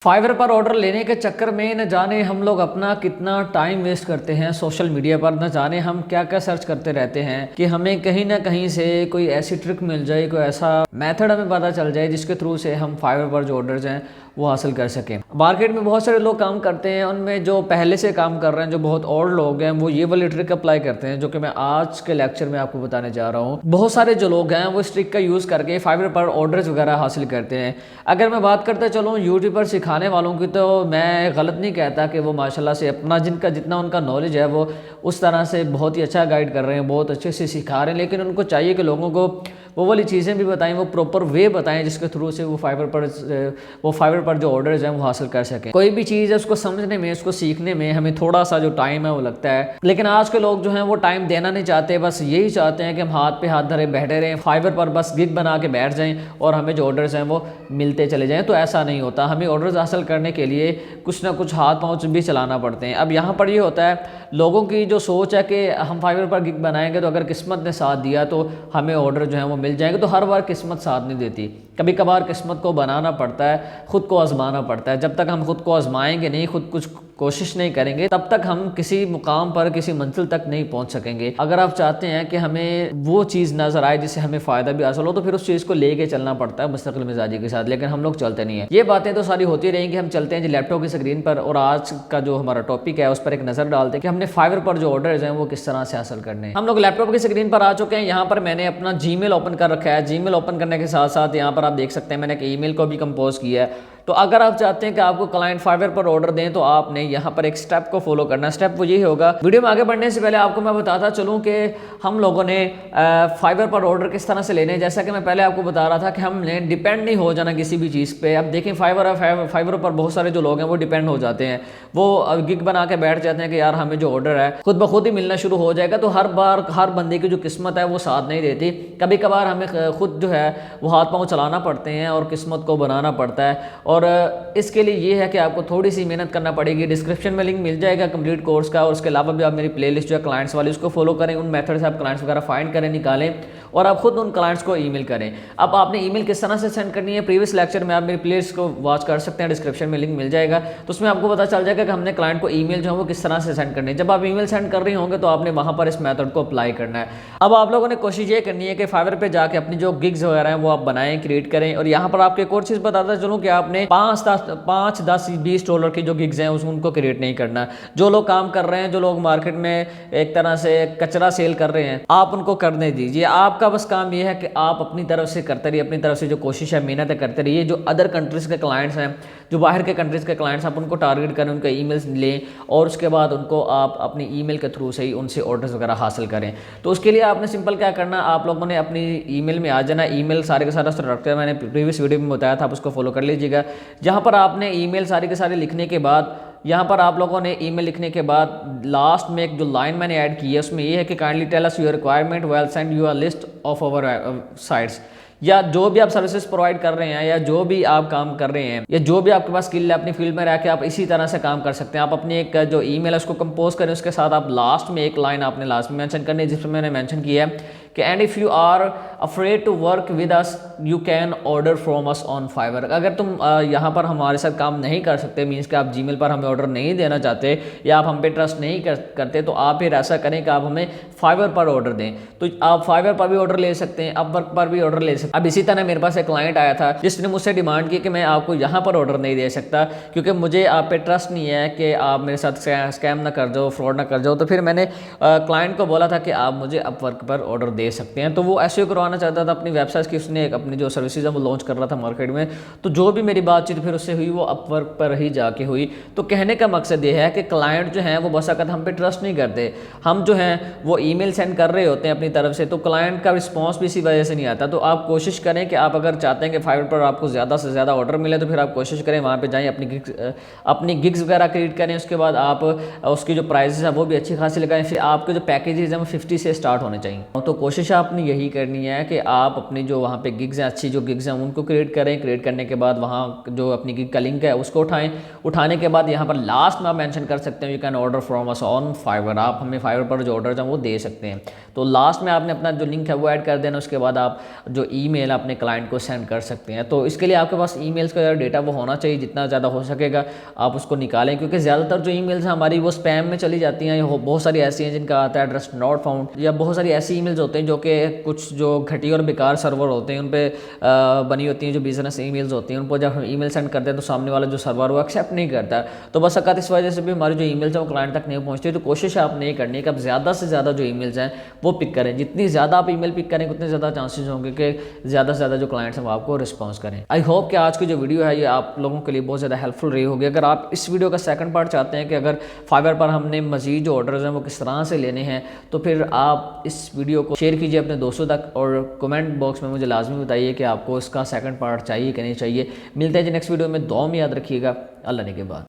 Fibre पर order लेने के चक्कर में न जाने हम लोग अपना कितना टाइम वेस्ट करते हैं सोशल मीडिया पर। न जाने हम क्या क्या सर्च करते रहते हैं कि हमें कहीं ना कहीं से कोई ऐसी ट्रिक मिल जाए, कोई ऐसा मेथड हमें पता चल जाए जिसके थ्रू से हम फाइवर पर जो ऑर्डर्स हैं वो हासिल कर सकें। मार्केट में बहुत सारे लोग काम करते हैं, उनमें जो पहले से काम कर रहे हैं, जो बहुत ओल्ड लोग हैं, वो ये वाली ट्रिक अप्लाई करते हैं जो कि मैं आज के लेक्चर में आपको बताने जा रहा हूँ। बहुत सारे जो लोग हैं वो इस ट्रिक का यूज़ करके फाइवर पर ऑर्डर्स वगैरह हासिल करते हैं। अगर मैं बात करते चलूँ यूट्यूब पर सिखाने वालों की, तो मैं गलत नहीं कहता कि वो माशाल्लाह से अपना जितना उनका नॉलेज है वो उस तरह से बहुत ही अच्छा गाइड कर रहे हैं, बहुत अच्छे से सिखा रहे हैं। लेकिन उनको चाहिए कि लोगों को वो वाली चीज़ें भी बताएं, वो प्रॉपर वे बताएं जिसके थ्रू से वो फाइवर पर जो ऑर्डर्स हैं वो हासिल कर सकें। कोई भी चीज़ है उसको समझने में, उसको सीखने में हमें थोड़ा सा जो टाइम है वो लगता है, लेकिन आज के लोग जो हैं वो टाइम देना नहीं चाहते। बस यही चाहते हैं कि हम हाथ पे हाथ धरे बैठे रहें, फाइवर पर बस गिग बना के बैठ जाएं और हमें जो ऑर्डर्स हैं वो मिलते चले जाएं। तो ऐसा नहीं होता, हमें ऑर्डर्स हासिल करने के लिए कुछ ना कुछ हाथ पाँव भी चलाना पड़ते हैं। अब यहाँ पर ये होता है लोगों की जो सोच है कि हम फाइवर पर गिग बनाएंगे तो अगर किस्मत ने साथ दिया तो हमें ऑर्डर जो है वो मिल जाएंगे। तो हर बार किस्मत साथ नहीं देती, कभी कभार किस्मत को बनाना पड़ता है, खुद को आजमाना पड़ता है। जब तक हम खुद को आजमाएंगे नहीं, खुद कुछ कोशिश नहीं करेंगे, तब तक हम किसी मुकाम पर, किसी मंजिल तक नहीं पहुंच सकेंगे। अगर आप चाहते हैं कि हमें वो चीज़ नजर आए जिससे हमें फ़ायदा भी हासिल हो, तो फिर उस चीज़ को लेके चलना पड़ता है मुस्तकिल मिजाजी के साथ। लेकिन हम लोग चलते नहीं है। ये बातें तो सारी होती रहेंगी, हम चलते हैं जी लैपटॉप की स्क्रीन पर, और आज का जो हमारा टॉपिक है उस पर एक नज़र डालते हैं कि हमने फाइवर पर जो ऑर्डर्स हैं वो किस तरह से हासिल करने हैं। हम लोग लैपटॉप की स्क्रीन पर आ चुके हैं। यहाँ पर मैंने अपना जीमेल ओपन कर रखा है। जीमेल ओपन करने के साथ साथ यहाँ पर आप देख सकते हैं मैंने एक ईमेल को भी कंपोज किया है। तो अगर आप चाहते हैं कि आपको क्लाइंट फाइवर पर ऑर्डर दें तो आपने यहाँ पर एक स्टेप को फॉलो करना है। स्टेप वो यही होगा, वीडियो में आगे बढ़ने से पहले आपको मैं बताता चलूँ कि हम लोगों ने फाइवर पर ऑर्डर किस तरह से लेने हैं। जैसा कि मैं पहले आपको बता रहा था कि हमने डिपेंड नहीं हो जाना किसी भी चीज़ पे। अब देखें फाइवर पर बहुत सारे जो लोग हैं वो डिपेंड हो जाते हैं, वो गिग बना के बैठ जाते हैं कि यार हमें जो ऑर्डर है खुद ब खुद ही मिलना शुरू हो जाएगा। तो हर बार हर बंदे की जो किस्मत है वो साथ नहीं देती, कभी कभार हमें खुद जो है वो हाथ पाँव चलाना पड़ते हैं और किस्मत को बनाना पड़ता है। और इसके लिए ये है कि आपको थोड़ी सी मेहनत करना पड़ेगी। डिस्क्रिप्शन में लिंक मिल जाएगा कंप्लीट कोर्स का, और उसके अलावा भी आप मेरी प्लेलिस्ट जो है क्लाइंट्स वाली उसको फॉलो करें। उन मेथड से आप क्लाइंट्स वगैरह फाइंड करें, निकालें और आप खुद उन क्लाइंट्स को ईमेल करें। अब आपने ईमेल किस तरह से सेंड करनी है, प्रीवियस लेक्चर में आप मेरी प्लेलिस्ट को वॉच कर सकते हैं, डिस्क्रिप्शन में लिंक मिल जाएगा। तो उसमें आपको पता चल जाएगा कि हमने क्लाइंट को ईमेल जो है वो किस तरह से सेंड करनी है। जब आप ईमेल सेंड कर रहे होंगे तो आपने वहाँ पर इस मेथड को अप्लाई करना है। अब आप लोगों ने कोशिश ये करनी है कि फाइवर पे जाके अपनी जो गिग्स वगैरह हैं वो आप बनाएं, क्रिएट करें। और यहाँ पर आपके एक और चीज़ बताता चलूँ कि आपने 5, 10, 20 डॉलर की जो गिग्स हैं उनको क्रिएट नहीं करना। जो लोग काम कर रहे हैं, जो लोग मार्केट में एक तरह से कचरा सेल कर रहे हैं, आप उनको करने दीजिए। आपका बस काम ये है कि आप अपनी तरफ से करते रहिए, अपनी तरफ से जो कोशिश है, मेहनत है, करते रहिए। जो अदर कंट्रीज़ के क्लाइंट्स हैं, जो बाहर के कंट्रीज़ के क्लाइंट्स, आप उनको टारगेट करें, उनके ईमेल्स लें और उसके बाद उनको आप अपनी ईमेल के थ्रू से ही उनसे ऑर्डर्स वगैरह हासिल करें। तो उसके लिए आपने सिंपल क्या करना, आप लोगों ने अपनी ईमेल में आ जाना। ईमेल सारे के सारा स्ट्रक्चर मैंने प्रीवियस वीडियो में बताया था, आप उसको फॉलो कर लीजिएगा। जहाँ पर आपने ईमेल सारे के सारे लिखने के बाद, यहाँ पर आप लोगों ने ईमेल लिखने के बाद लास्ट में एक जो लाइन मैंने ऐड की है उसमें ये है कि kindly tell us your requirement, we'll send you a list of our sites. या जो भी आप सर्विसेज प्रोवाइड कर रहे हैं, या जो भी आप काम कर रहे हैं, या जो भी आपके पास स्किल है अपनी फील्ड में रह के आप इसी तरह से काम कर सकते हैं। आप अपनी एक जो ईमेल है उसको कंपोज करें, उसके साथ आप लास्ट में एक लाइन आपने लास्ट में मेंशन करनी है, जिसमें मैंने मेंशन किया है कि and if you are afraid to work with us you can order from us on Fiverr. अगर तुम यहाँ पर हमारे साथ काम नहीं कर सकते, मीन्स कि आप जीमेल पर हमें ऑर्डर नहीं देना चाहते या आप हम पे ट्रस्ट नहीं करते, तो आप फिर ऐसा करें कि आप हमें फाइवर पर ऑर्डर दें। तो आप फाइवर पर भी ऑर्डर ले सकते हैं, अपवर्क पर भी ऑर्डर ले सकते हैं। अब इसी तरह मेरे पास एक क्लाइंट आया था जिसने मुझसे डिमांड की कि मैं आपको यहाँ पर ऑर्डर नहीं दे सकता क्योंकि मुझे आप पे ट्रस्ट नहीं है कि आप मेरे साथ स्कैम ना कर जाओ, फ्रॉड ना कर जाओ। तो फिर मैंने क्लाइंट को बोला था कि आप मुझे अपवर्क पर ऑर्डर दे सकते हैं। तो वो ऐसे करवाना चाहता था अपनी वेबसाइट की, उसने अपनी जो सर्विसेज है वो लॉन्च कर रहा था मार्केट में। तो जो भी मेरी बातचीत फिर उससे हुई वो अपवर्क पर ही जाके हुई। तो कहने का मकसद ये है कि क्लाइंट जो है वो बस अगर हम पे ट्रस्ट नहीं करते, हम जो हैं वो ईमेल सेंड कर रहे होते हैं अपनी तरफ से, तो क्लाइंट का रिस्पॉन्स भी इसी वजह से नहीं आता। तो आप कोशिश करें कि आप अगर चाहते हैं कि फाइवर पर आपको ज़्यादा से ज़्यादा ऑर्डर मिले तो फिर आप कोशिश करें वहाँ पे जाएं, अपनी गिग्स वगैरह क्रिएट करें। उसके बाद आप उसकी जो प्राइसेस है वो भी अच्छी खासी लगाएं। फिर आपके जो पैकेजेस हैं वो 50 से स्टार्ट होने चाहिए। तो कोशिश आपने यही करनी है हैं कि आप अपनी जो वहाँ पे गिग्स हैं, अच्छी जो गिग्स हैं उनको क्रिएट करें। क्रिएट करने के बाद वहाँ जो अपनी गिग का लिंक है उसको उठाएं। उठाने के बाद यहाँ पर लास्ट में आप मेंशन कर सकते हैं you can order from us on fibre. आप हमें फाइवर पर जो ऑर्डर हैं वो दे सकते हैं। तो लास्ट में आपने अपना जो लिंक है वो ऐड कर देना। उसके बाद आप जो ईमेल अपने क्लाइंट को सेंड कर सकते हैं। तो इसके लिए आपके पास ईमेल्स का डेटा वो होना चाहिए, जितना ज़्यादा हो सकेगा आप उसको निकालें, क्योंकि ज़्यादातर जो ईमेल्स हैं हमारी वो स्पैम में चली जाती हैं। बहुत सारी ऐसी हैं जिनका आता है एड्रेस नॉट फाउंड, या बहुत सारी ऐसी ईमेल्स होते हैं जो कि कुछ जो घटिया और बेकार सर्वर होते हैं उन पे बनी होती हैं, जो बिजनेस ईमेल्स होती हैं। उन पर जब हम ईमेल सेंड करते हैं तो सामने वाला जो सर्वर वो एक्सेप्ट नहीं करता। तो बस अगर इस वजह से भी हमारी जो ईमेल्स हैं वो क्लाइंट तक नहीं पहुँचती। तो कोशिश आपने ये करनी है कि आप ज़्यादा से ज़्यादा जो ईमेल्स हैं वो पिक करें। जितनी ज़्यादा आप ईमेल पिक करेंगे उतने ज़्यादा चांसेस होंगे कि ज़्यादा से ज़्यादा जो क्लाइंट्स हैं वो आपको रिस्पॉन्स करें। आई होप कि आज की जो वीडियो है ये आप लोगों के लिए बहुत ज़्यादा हेल्पफुल रही होगी। अगर आप इस वीडियो का सेकंड पार्ट चाहते हैं कि अगर फाइवर पर हमने मज़ीद जो ऑर्डर्स हैं वो किस तरह से लेने हैं, तो फिर आप इस वीडियो को शेयर कीजिए अपने दोस्तों तक और कमेंट बॉक्स में मुझे लाजमी बताइए कि आपको इसका सेकंड पार्ट चाहिए कि नहीं चाहिए। मिलते हैं जी नेक्स्ट वीडियो में। दुआ में याद रखिएगा। अल्लाह ने के बाद।